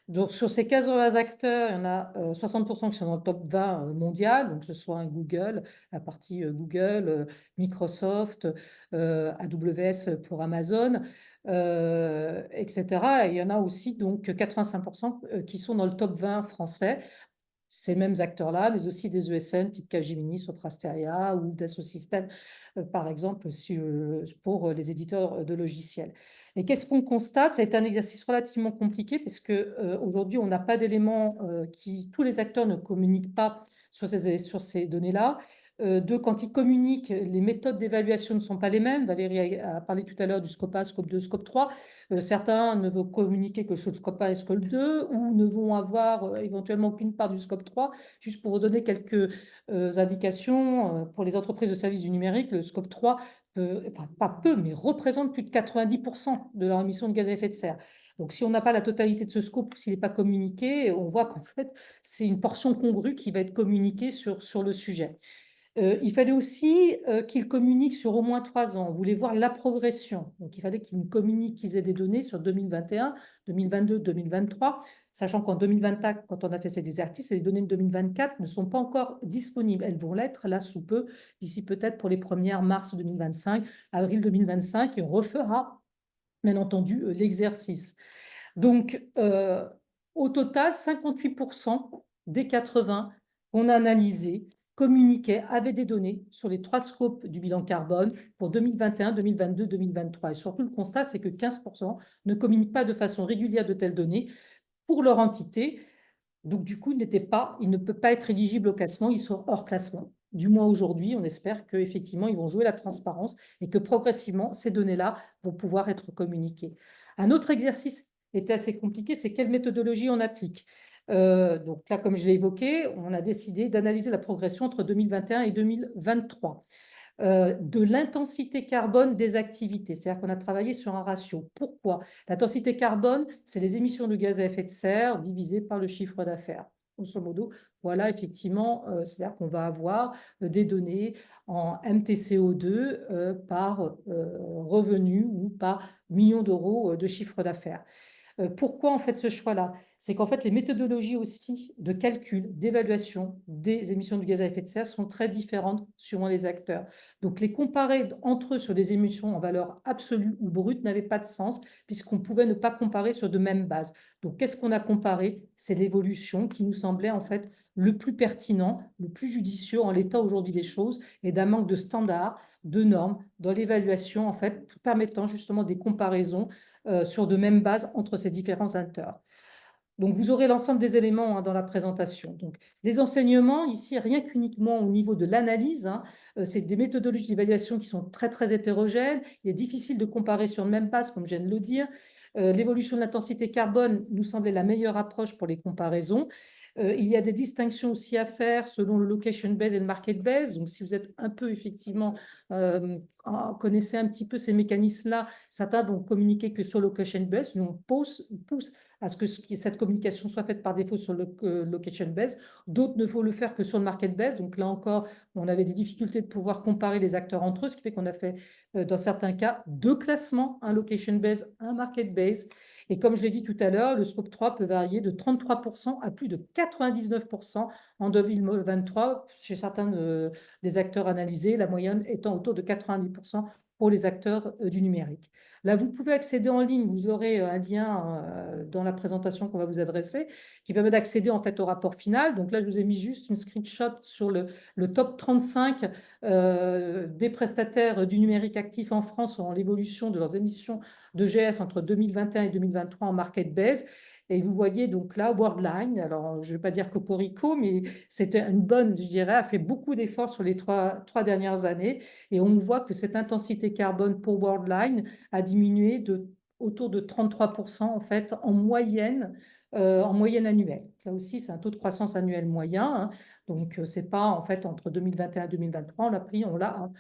Donc, sur ces 15 acteurs, il y en a 60% qui sont dans le top 20 mondial, donc que ce soit un Google, la partie Google, Microsoft, AWS pour Amazon, etc. Et il y en a aussi donc 85% qui sont dans le top 20 français, ces mêmes acteurs-là, mais aussi des ESN type Capgemini, Soprasteria ou Dassault Systèmes, par exemple, pour les éditeurs de logiciels. Et qu'est-ce qu'on constate? Ça a été un exercice relativement compliqué parce qu'aujourd'hui, on n'a pas d'éléments tous les acteurs ne communiquent pas sur ces données-là. Deux, quand ils communiquent, les méthodes d'évaluation ne sont pas les mêmes. Valérie a parlé tout à l'heure du scope 1, scope 2, scope 3. Certains ne vont communiquer que sur le scope 1 et scope 2 ou ne vont avoir éventuellement qu'une part du scope 3. Juste pour vous donner quelques indications, pour les entreprises de services du numérique, le scope 3, enfin, pas peu, mais représente plus de 90% de leur émission de gaz à effet de serre. Donc, si on n'a pas la totalité de ce scope, s'il n'est pas communiqué, on voit qu'en fait, c'est une portion congrue qui va être communiquée sur le sujet. Il fallait aussi qu'ils communiquent sur au moins 3 ans. On voulait voir la progression. Donc, il fallait qu'ils nous communiquent, qu'ils aient des données sur 2021, 2022, 2023, sachant qu'en 2024, quand on a fait ces exercices, les données de 2024 ne sont pas encore disponibles. Elles vont l'être là sous peu, d'ici peut-être pour les premières mars 2025, avril 2025, et on refera, bien entendu, l'exercice. Donc, au total, 58% des 80 qu'on a analysés communiquaient, avaient des données sur les 3 scopes du bilan carbone pour 2021, 2022, 2023. Et surtout, le constat, c'est que 15% ne communiquent pas de façon régulière de telles données pour leur entité. Donc, du coup, il ne peut pas être éligible au classement, ils sont hors classement. Du moins aujourd'hui, on espère qu'effectivement, ils vont jouer la transparence et que progressivement, ces données-là vont pouvoir être communiquées. Un autre exercice était assez compliqué, c'est quelle méthodologie on applique. Donc là, comme je l'ai évoqué, on a décidé d'analyser la progression entre 2021 et 2023 de l'intensité carbone des activités. C'est-à-dire qu'on a travaillé sur un ratio. Pourquoi? L'intensité carbone, c'est les émissions de gaz à effet de serre divisées par le chiffre d'affaires. Grosso modo, voilà, effectivement, c'est-à-dire qu'on va avoir des données en MTCO2 par revenu ou par million d'euros de chiffre d'affaires. Pourquoi en fait ce choix-là? C'est qu'en fait les méthodologies aussi de calcul, d'évaluation des émissions de gaz à effet de serre sont très différentes suivant les acteurs. Donc les comparer entre eux sur des émissions en valeur absolue ou brute n'avait pas de sens puisqu'on pouvait ne pas comparer sur de mêmes bases. Donc qu'est-ce qu'on a comparé? C'est l'évolution qui nous semblait en fait le plus pertinent, le plus judicieux en l'état aujourd'hui des choses et d'un manque de standards, de normes dans l'évaluation en fait permettant justement des comparaisons sur de mêmes bases entre ces différents acteurs. Donc, vous aurez l'ensemble des éléments dans la présentation. Donc, les enseignements, ici, rien qu'uniquement au niveau de l'analyse, c'est des méthodologies d'évaluation qui sont très, très hétérogènes. Il est difficile de comparer sur le même base, comme je viens de le dire. L'évolution de l'intensité carbone nous semblait la meilleure approche pour les comparaisons. Il y a des distinctions aussi à faire selon le location base et le market base. Donc, si vous êtes un peu, effectivement, connaissez un petit peu ces mécanismes-là, certains vont communiquer que sur location base. Nous, on pousse à ce que cette communication soit faite par défaut sur le location base. D'autres ne faut le faire que sur le market base. Donc là encore, on avait des difficultés de pouvoir comparer les acteurs entre eux, ce qui fait qu'on a fait, dans certains cas, 2 classements, un location base, un market base. Et comme je l'ai dit tout à l'heure, le scope 3 peut varier de 33% à plus de 99% en 2023 chez certains des acteurs analysés, la moyenne étant autour de 90% pour les acteurs du numérique. Là, vous pouvez accéder en ligne, vous aurez un lien dans la présentation qu'on va vous adresser qui permet d'accéder en fait au rapport final. Donc là, je vous ai mis juste une screenshot sur le top 35 des prestataires du numérique actif en France en l'évolution de leurs émissions de GS entre 2021 et 2023 en market base. Et vous voyez donc là, Worldline, alors je ne vais pas dire Cocorico, mais c'était une bonne, je dirais, a fait beaucoup d'efforts sur les trois dernières années. Et on voit que cette intensité carbone pour Worldline a diminué autour de 33% en fait en moyenne annuelle. Là aussi, c'est un taux de croissance annuel moyen. Donc, c'est pas en fait entre 2021 et 2023, on l'a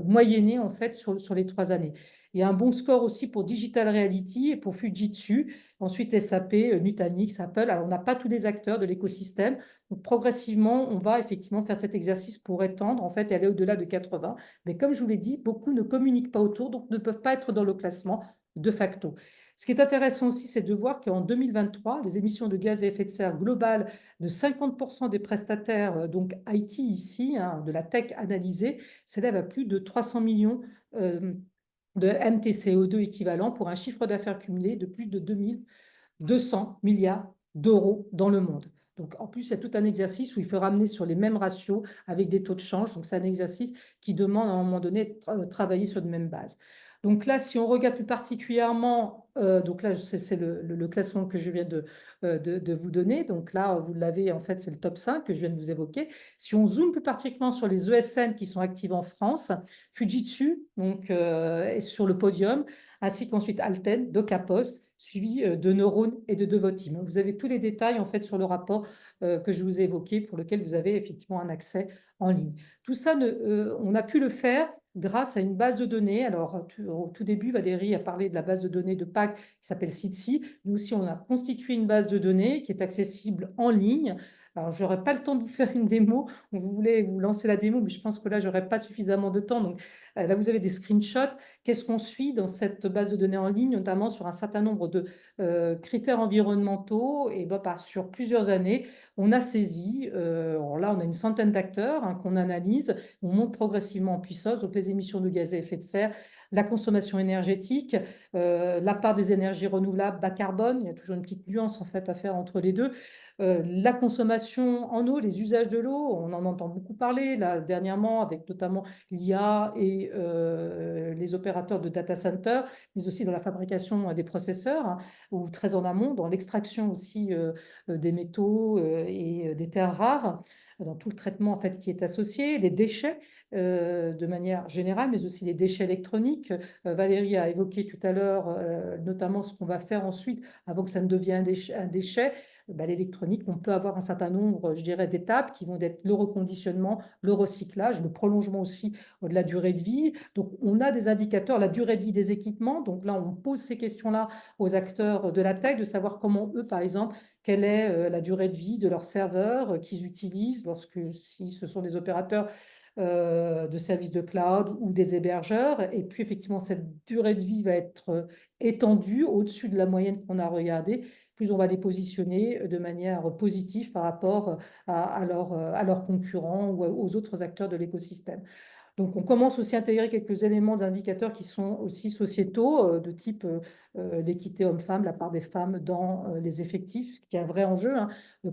moyenné en fait sur les 3 années. Il y a un bon score aussi pour Digital Reality et pour Fujitsu. Ensuite, SAP, Nutanix, Apple. Alors, on n'a pas tous les acteurs de l'écosystème. Donc, progressivement, on va effectivement faire cet exercice pour étendre, en fait, et aller au-delà de 80. Mais comme je vous l'ai dit, beaucoup ne communiquent pas autour, donc ne peuvent pas être dans le classement de facto. Ce qui est intéressant aussi, c'est de voir qu'en 2023, les émissions de gaz à effet de serre globales de 50% des prestataires, donc IT ici, de la tech analysée, s'élèvent à plus de 300 millions de MTCO2 équivalent pour un chiffre d'affaires cumulé de plus de 2200 milliards d'euros dans le monde. Donc, en plus, c'est tout un exercice où il faut ramener sur les mêmes ratios avec des taux de change. Donc, c'est un exercice qui demande à un moment donné de travailler sur de mêmes bases. Donc là, si on regarde plus particulièrement, donc là, c'est le classement que je viens de vous donner. Donc là, vous l'avez, en fait, c'est le top 5 que je viens de vous évoquer. Si on zoome plus particulièrement sur les ESN qui sont actives en France, Fujitsu donc, est sur le podium, ainsi qu'ensuite Alten, DocaPost, suivi de Neuron et de Devoteam. Vous avez tous les détails, en fait, sur le rapport que je vous ai évoqué, pour lequel vous avez effectivement un accès en ligne. Tout ça, on a pu le faire grâce à une base de données. Alors, au tout début, Valérie a parlé de la base de données de PAC qui s'appelle SITSI. Nous aussi, on a constitué une base de données qui est accessible en ligne Alors, je n'aurai pas le temps de vous faire une démo. Vous voulez vous lancer la démo, mais je pense que là, je n'aurai pas suffisamment de temps. Donc, là, vous avez des screenshots. Qu'est-ce qu'on suit dans cette base de données en ligne, notamment sur un certain nombre de critères environnementaux? Et ben, sur plusieurs années, on a saisi, alors là, on a une centaine d'acteurs qu'on analyse. On monte progressivement en puissance, donc les émissions de gaz à effet de serre, la consommation énergétique, la part des énergies renouvelables bas carbone. Il y a toujours une petite nuance en fait à faire entre les deux. La consommation en eau, les usages de l'eau, on en entend beaucoup parler là dernièrement avec notamment l'IA et les opérateurs de data center, mais aussi dans la fabrication des processeurs, ou très en amont, dans l'extraction aussi des métaux et des terres rares, dans tout le traitement en fait qui est associé, les déchets de manière générale, mais aussi les déchets électroniques. Valérie a évoqué tout à l'heure notamment ce qu'on va faire ensuite avant que ça ne devienne un déchet. L'électronique, on peut avoir un certain nombre, je dirais, d'étapes qui vont être le reconditionnement, le recyclage, le prolongement aussi de la durée de vie. Donc, on a des indicateurs, la durée de vie des équipements. Donc là, on pose ces questions-là aux acteurs de la tech, de savoir comment eux, par exemple, quelle est la durée de vie de leurs serveurs qu'ils utilisent si ce sont des opérateurs de services de cloud ou des hébergeurs. Et puis, effectivement, cette durée de vie va être étendue au-dessus de la moyenne qu'on a regardée. Plus on va les positionner de manière positive par rapport à leurs concurrents ou aux autres acteurs de l'écosystème. Donc, on commence aussi à intégrer quelques éléments d'indicateurs qui sont aussi sociétaux, de type l'équité homme-femme, la part des femmes dans les effectifs, ce qui est un vrai enjeu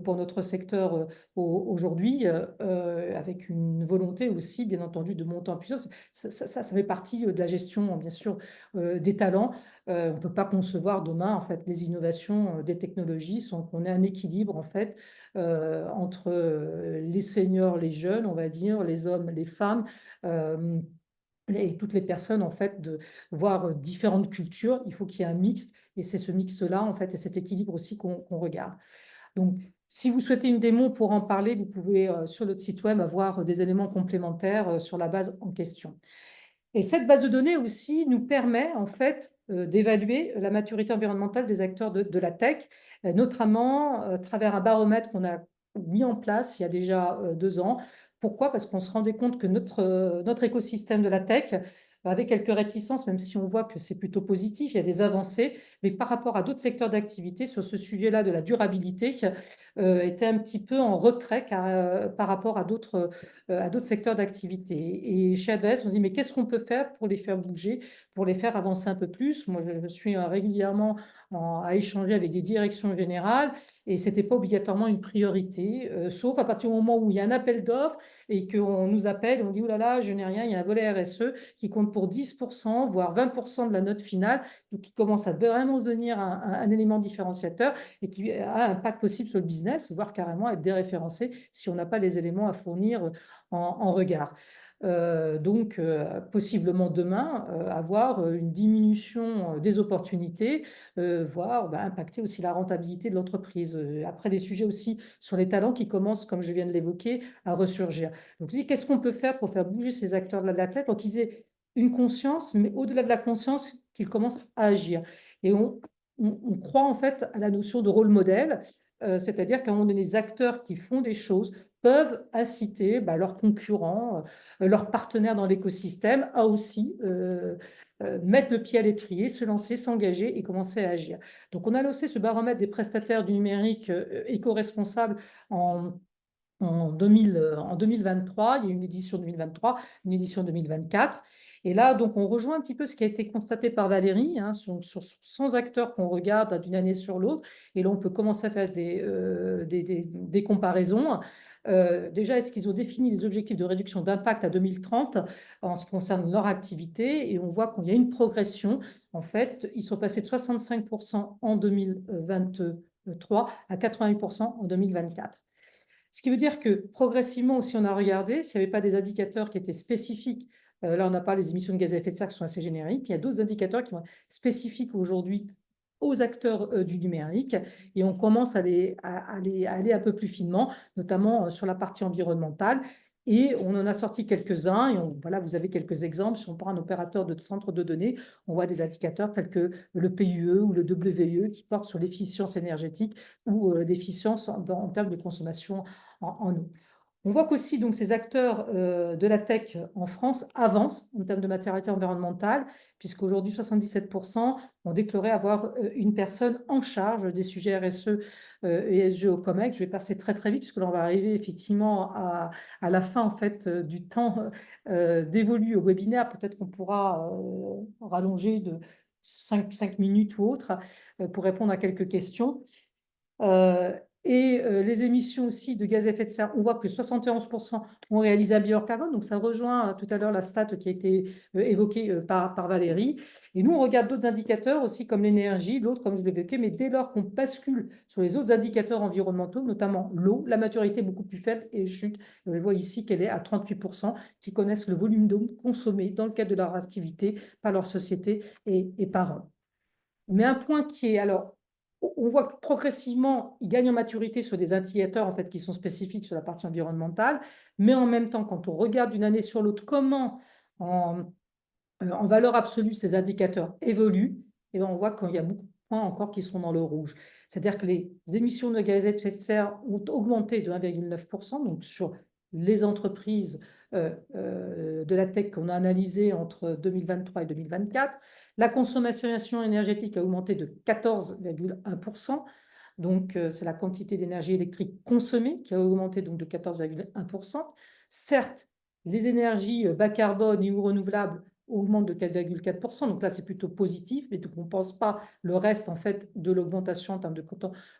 pour notre secteur aujourd'hui, avec une volonté aussi, bien entendu, de monter en puissance. Ça fait partie de la gestion, bien sûr, des talents. On ne peut pas concevoir demain, en fait, les innovations des technologies sans qu'on ait un équilibre, en fait, entre les seniors, les jeunes, on va dire, les hommes, les femmes, et toutes les personnes, en fait, de voir différentes cultures. Il faut qu'il y ait un mix, et c'est ce mix-là, en fait, et cet équilibre aussi qu'on regarde. Donc, si vous souhaitez une démo pour en parler, vous pouvez, sur notre site web, avoir des éléments complémentaires sur la base en question. Et cette base de données aussi nous permet en fait d'évaluer la maturité environnementale des acteurs de la tech, notamment à travers un baromètre qu'on a mis en place il y a déjà 2 ans. Pourquoi? Parce qu'on se rendait compte que notre écosystème de la tech avait quelques réticences, même si on voit que c'est plutôt positif, il y a des avancées, mais par rapport à d'autres secteurs d'activité, sur ce sujet-là de la durabilité, était un petit peu en retrait par rapport à d'autres secteurs d'activité. Et chez ADVS, on se dit, mais qu'est-ce qu'on peut faire pour les faire bouger, pour les faire avancer un peu plus? Moi, je suis régulièrement à échanger avec des directions générales et ce n'était pas obligatoirement une priorité, sauf à partir du moment où il y a un appel d'offres et qu'on nous appelle, on dit, oh là là, je n'ai rien, il y a un volet RSE qui compte pour 10%, voire 20% de la note finale, donc qui commence à vraiment devenir un élément différenciateur et qui a un impact possible sur le business, voire carrément être déréférencé si on n'a pas les éléments à fournir en regard. Donc, possiblement demain, avoir une diminution des opportunités, voire impacter aussi la rentabilité de l'entreprise. Après, des sujets aussi sur les talents qui commencent, comme je viens de l'évoquer, à ressurgir. Donc, qu'est-ce qu'on peut faire pour faire bouger ces acteurs de la tech pour qu'ils aient une conscience, mais au-delà de la conscience, qu'ils commencent à agir. Et on croit en fait à la notion de rôle modèle, c'est-à-dire qu'à un moment donné, les acteurs qui font des choses peuvent inciter leurs concurrents, leurs partenaires dans l'écosystème à aussi mettre le pied à l'étrier, se lancer, s'engager et commencer à agir. Donc, on a lancé ce baromètre des prestataires du numérique éco-responsables en 2023. Il y a une édition 2023, une édition 2024. Et là, donc, on rejoint un petit peu ce qui a été constaté par Valérie, sur 100 acteurs qu'on regarde d'une année sur l'autre. Et là, on peut commencer à faire des comparaisons. Déjà, est-ce qu'ils ont défini des objectifs de réduction d'impact à 2030 en ce qui concerne leur activité? Et on voit qu'il y a une progression. En fait, ils sont passés de 65% en 2023 à 88% en 2024. Ce qui veut dire que progressivement aussi, on a regardé s'il n'y avait pas des indicateurs qui étaient spécifiques. Là, on a parlé des émissions de gaz à effet de serre qui sont assez génériques. Il y a d'autres indicateurs qui sont spécifiques aujourd'hui aux acteurs du numérique et on commence à aller un peu plus finement, notamment sur la partie environnementale. Et on en a sorti quelques-uns, et voilà, vous avez quelques exemples. Si on prend un opérateur de centre de données, on voit des indicateurs tels que le PUE ou le WE qui portent sur l'efficience énergétique ou l'efficience en termes de consommation en eau. On voit qu'aussi donc, ces acteurs de la tech en France avancent en termes de matérialité environnementale, puisqu'aujourd'hui, 77% ont déclaré avoir une personne en charge des sujets RSE et ESG au COMEX. Je vais passer très très vite, puisque là, on va arriver effectivement à la fin en fait, du temps dévolu au webinaire. Peut-être qu'on pourra rallonger de 5 minutes ou autre pour répondre à quelques questions. Les émissions aussi de gaz à effet de serre, on voit que 71% ont réalisé un bilan carbone. Donc, ça rejoint tout à l'heure la stat qui a été évoquée par Valérie. Et nous, on regarde d'autres indicateurs aussi comme l'énergie, l'autre comme je l'ai évoqué, mais dès lors qu'on bascule sur les autres indicateurs environnementaux, notamment l'eau, la maturité est beaucoup plus faible et chute. On voit ici qu'elle est à 38%, qui connaissent le volume d'eau consommé dans le cadre de leur activité par leur société et par an. Mais un point qui est, alors, on voit que progressivement, ils gagnent en maturité sur des indicateurs en fait, qui sont spécifiques sur la partie environnementale, mais en même temps, quand on regarde d'une année sur l'autre comment en valeur absolue ces indicateurs évoluent, et bien on voit qu'il y a beaucoup de points encore qui sont dans le rouge. C'est-à-dire que les émissions de gaz à effet de serre ont augmenté de 1,9%, donc sur les entreprises de la tech qu'on a analysées entre 2023 et 2024. La consommation énergétique a augmenté de 14,1%. Donc, c'est la quantité d'énergie électrique consommée qui a augmenté donc, de 14,1%. Certes, les énergies bas carbone et ou renouvelables augmentent de 4,4%. Donc là, c'est plutôt positif, mais on ne pense pas le reste en fait, de l'augmentation en termes de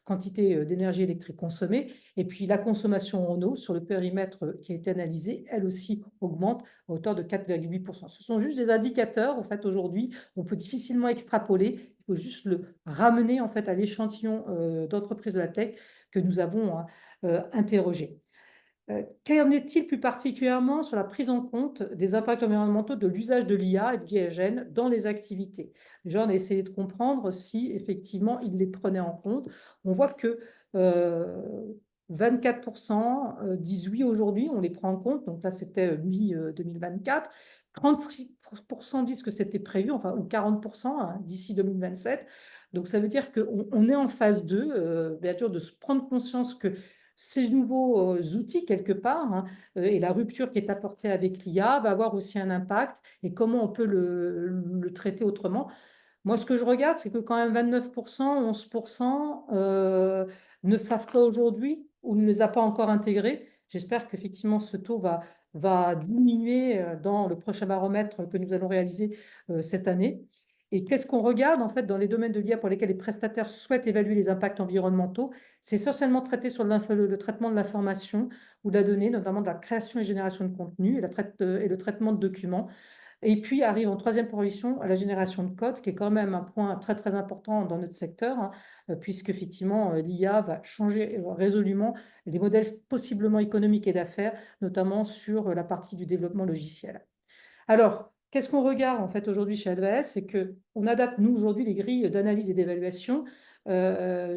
quantité d'énergie électrique consommée. Et puis, la consommation en eau sur le périmètre qui a été analysé, elle aussi augmente à hauteur de 4,8%. Ce sont juste des indicateurs. En fait, aujourd'hui, on peut difficilement extrapoler. Il faut juste le ramener en fait, à l'échantillon d'entreprises de la tech que nous avons interrogé. Qu'en est-il plus particulièrement sur la prise en compte des impacts environnementaux de l'usage de l'IA et de l'IAGN dans les activités? Déjà, on a essayé de comprendre si effectivement ils les prenaient en compte. On voit que 24% disent oui aujourd'hui, on les prend en compte. Donc là, c'était mi-2024. 36% disent que c'était prévu, enfin, ou 40% d'ici 2027. Donc ça veut dire qu'on est en phase 2, bien sûr, de se prendre conscience que ces nouveaux outils, quelque part, et la rupture qui est apportée avec l'IA va avoir aussi un impact et comment on peut le traiter autrement. Moi, ce que je regarde, c'est que quand même 29%, 11% ne savent pas aujourd'hui ou ne les a pas encore intégrés. J'espère qu'effectivement, ce taux va diminuer dans le prochain baromètre que nous allons réaliser cette année. Et qu'est-ce qu'on regarde en fait dans les domaines de l'IA pour lesquels les prestataires souhaitent évaluer les impacts environnementaux? C'est essentiellement traité sur le traitement de l'information ou de la donnée, notamment de la création et génération de contenu et le traitement de documents. Et puis arrive en troisième position la génération de code, qui est quand même un point très très important dans notre secteur, puisque effectivement l'IA va changer résolument les modèles possiblement économiques et d'affaires, notamment sur la partie du développement logiciel. Alors, qu'est-ce qu'on regarde en fait aujourd'hui chez Advaes? C'est qu'on adapte, nous, aujourd'hui, les grilles d'analyse et d'évaluation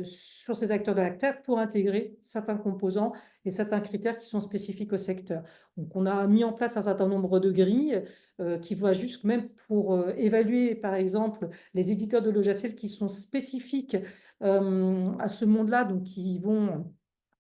sur ces acteurs de la Terre pour intégrer certains composants et certains critères qui sont spécifiques au secteur. Donc, on a mis en place un certain nombre de grilles qui vont juste même pour évaluer, par exemple, les éditeurs de logiciels qui sont spécifiques à ce monde-là, donc qui vont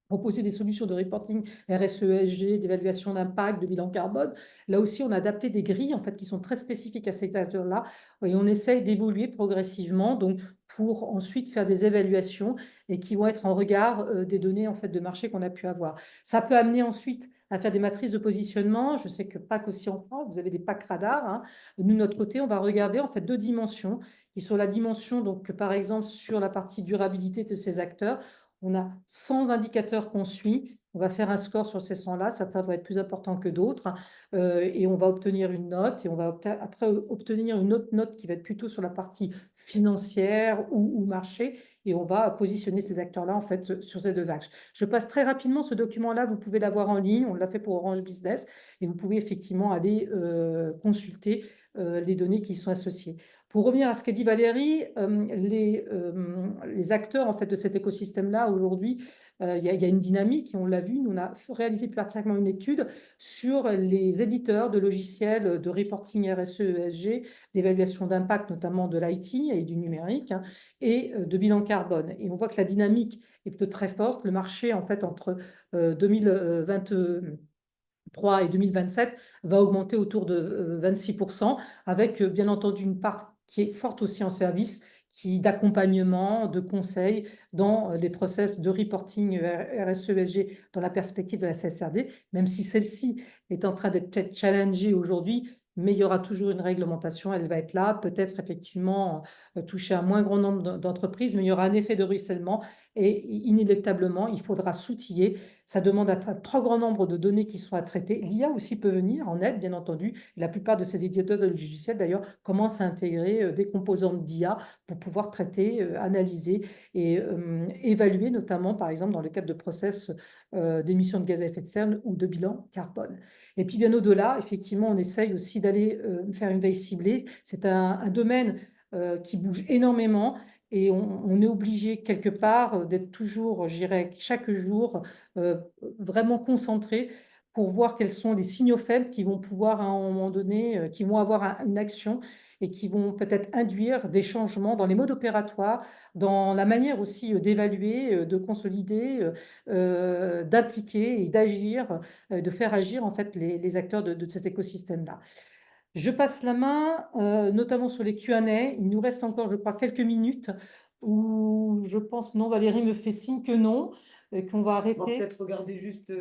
proposer des solutions de reporting RSE, ESG, d'évaluation d'impact, de bilan carbone. Là aussi, on a adapté des grilles en fait, qui sont très spécifiques à ces acteurs-là et on essaye d'évoluer progressivement donc, pour ensuite faire des évaluations et qui vont être en regard des données en fait, de marché qu'on a pu avoir. Ça peut amener ensuite à faire des matrices de positionnement. Je sais que PAC aussi en France, vous avez des PAC radars. Hein. Nous, de notre côté, on va regarder en fait deux dimensions qui sont la dimension, donc, par exemple, sur la partie durabilité de ces acteurs. On a 100 indicateurs qu'on suit. On va faire un score sur ces 100-là. Certains vont être plus importants que d'autres. Et on va obtenir une note. Et on va après obtenir une autre note qui va être plutôt sur la partie financière ou marché. Et on va positionner ces acteurs-là, en fait, sur ces deux axes. Je passe très rapidement. Ce document-là, vous pouvez l'avoir en ligne. On l'a fait pour Orange Business. Et vous pouvez effectivement aller consulter les données qui y sont associées. pour revenir à ce qu'a dit Valérie, les acteurs en fait, de cet écosystème-là, aujourd'hui, il y a une dynamique, et on l'a vu, nous, on a réalisé plus particulièrement une étude sur les éditeurs de logiciels de reporting RSE, ESG, d'évaluation d'impact, notamment de l'IT et du numérique, hein, et de bilan carbone. Et on voit que la dynamique est plutôt très forte. Le marché, en fait, entre 2023 et 2027 va augmenter autour de 26%, avec bien entendu une part qui est forte aussi en service, d'accompagnement, de conseil dans les process de reporting RSE, ESG dans la perspective de la CSRD, même si celle-ci est en train d'être challengée aujourd'hui, mais il y aura toujours une réglementation, elle va être là, peut-être effectivement toucher un moins grand nombre d'entreprises, mais il y aura un effet de ruissellement et inéluctablement, il faudra s'outiller. Ça demande un trop grand nombre de données qui sont à traiter. L'IA aussi peut venir en aide, bien entendu. La plupart de ces éditeurs de logiciels, d'ailleurs, commencent à intégrer des composantes d'IA pour pouvoir traiter, analyser et évaluer, notamment, par exemple, dans le cadre de process d'émissions de gaz à effet de serre ou de bilan carbone. Et puis, bien au-delà, effectivement, on essaye aussi d'aller faire une veille ciblée. C'est un domaine qui bouge énormément. Et on est obligé quelque part d'être toujours, je dirais, chaque jour euh, vraiment concentré pour voir quels sont les signaux faibles qui vont pouvoir à un moment donné, qui vont avoir une action et qui vont peut-être induire des changements dans les modes opératoires, dans la manière aussi d'évaluer, de consolider, d'appliquer et d'agir, de faire agir en fait les acteurs de cet écosystème-là. Je passe la main, notamment sur les Q&A. Il nous reste encore, je crois, quelques minutes où je pense, non, Valérie me fait signe que non, et qu'on va On va arrêter. peut-être regarder juste.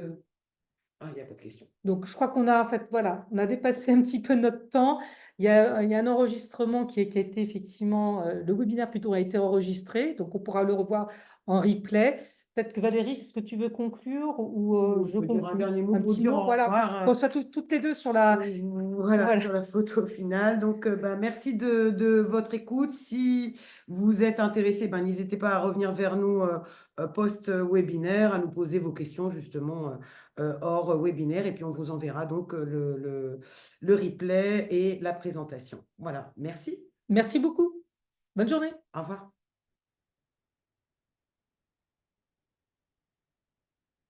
Ah, il n'y a pas de question. Donc, je crois qu'on a, en fait, voilà, on a dépassé un petit peu notre temps. Il y a un enregistrement qui a été effectivement, le webinaire plutôt a été enregistré, donc on pourra le revoir en replay. Peut-être que Valérie, est-ce que tu veux conclure ou Je je peux dire un conclue? dernier mot Un pour petit dire mot, au voilà, revoir. qu'on soit toutes les deux sur la. Voilà, Voilà. sur la photo finale. Donc, merci de votre écoute. Si vous êtes intéressé, n'hésitez pas à revenir vers nous post-webinaire, à nous poser vos questions justement hors webinaire. Et puis, on vous enverra donc le replay et la présentation. Voilà, merci. Merci beaucoup. Bonne journée. Au revoir.